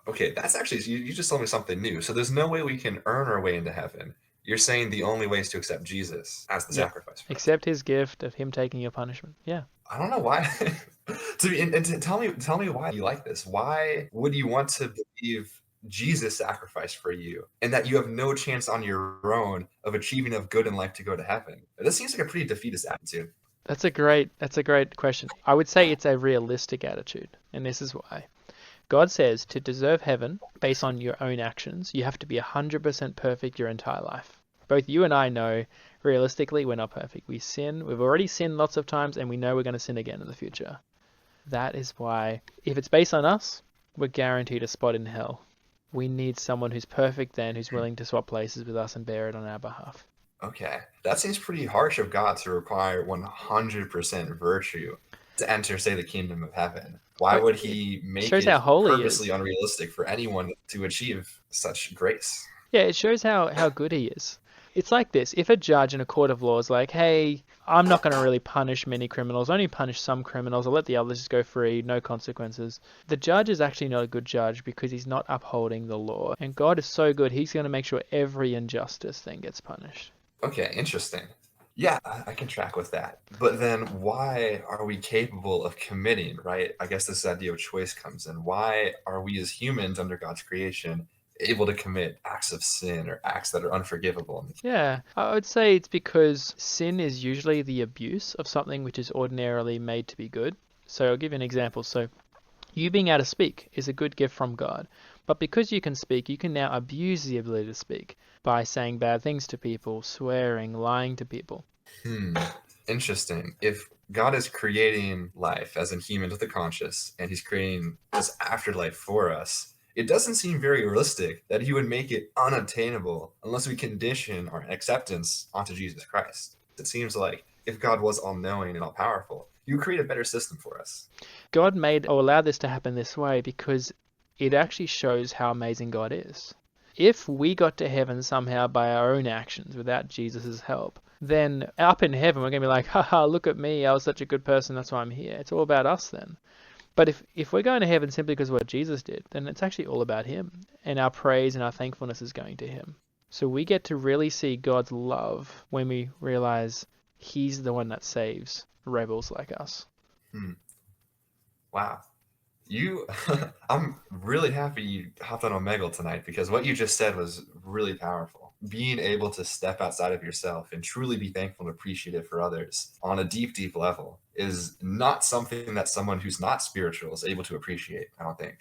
Okay, that's actually you just told me something new. So there's no way we can earn our way into heaven. You're saying the only way is to accept Jesus as the Yep. sacrifice for us. Accept his gift of him taking your punishment. Yeah. I don't know why. And tell me why you like this. Why would you want to believe Jesus sacrificed for you and that you have no chance on your own of achieving enough good in life to go to heaven? This seems like a pretty defeatist attitude. That's a great question. I would say it's a realistic attitude, and this is why. God says to deserve heaven based on your own actions, you have to be 100% perfect your entire life. Both you and I know realistically we're not perfect. We sin. We've already sinned lots of times and we know we're going to sin again in the future. That is why if it's based on us, we're guaranteed a spot in hell. We need someone who's perfect then, who's willing to swap places with us and bear it on our behalf. Okay. That seems pretty harsh of God to require 100% virtue to enter, say, the kingdom of heaven. Why But would it he make shows how it holy he purposely is. unrealistic for anyone to achieve such grace? Yeah, it shows how good he is. It's like this. If a judge in a court of law is like, hey, I'm not going to really punish many criminals, only punish some criminals, I'll let the others just go free, no consequences. The judge is actually not a good judge because he's not upholding the law. And God is so good, he's going to make sure every injustice then gets punished. Okay, interesting. Yeah, I can track with that. But then why are we capable of committing, right? I guess this idea of choice comes in. Why are we as humans under God's creation able to commit acts of sin or acts that are unforgivable? Yeah, I would say it's because sin is usually the abuse of something which is ordinarily made to be good. So I'll give you an example. So you being able to speak is a good gift from God. But because you can speak, you can now abuse the ability to speak by saying bad things to people, swearing, lying to people. Hmm. Interesting. If God is creating life as in humans with a conscious, and He's creating this afterlife for us, it doesn't seem very realistic that He would make it unobtainable unless we condition our acceptance onto Jesus Christ. It seems like if God was all knowing and all powerful, He would create a better system for us. God made or allowed this to happen this way because it actually shows how amazing God is. If we got to heaven somehow by our own actions without Jesus' help, then up in heaven we're going to be like, haha, look at me, I was such a good person, that's why I'm here. It's all about us then. But if we're going to heaven simply because of what Jesus did, then it's actually all about him. And our praise and our thankfulness is going to him. So we get to really see God's love when we realize he's the one that saves rebels like us. Hmm. Wow. You, I'm really happy you hopped on Omegle tonight because what you just said was really powerful. Being able to step outside of yourself and truly be thankful and appreciative for others on a deep, deep level is not something that someone who's not spiritual is able to appreciate, I don't think.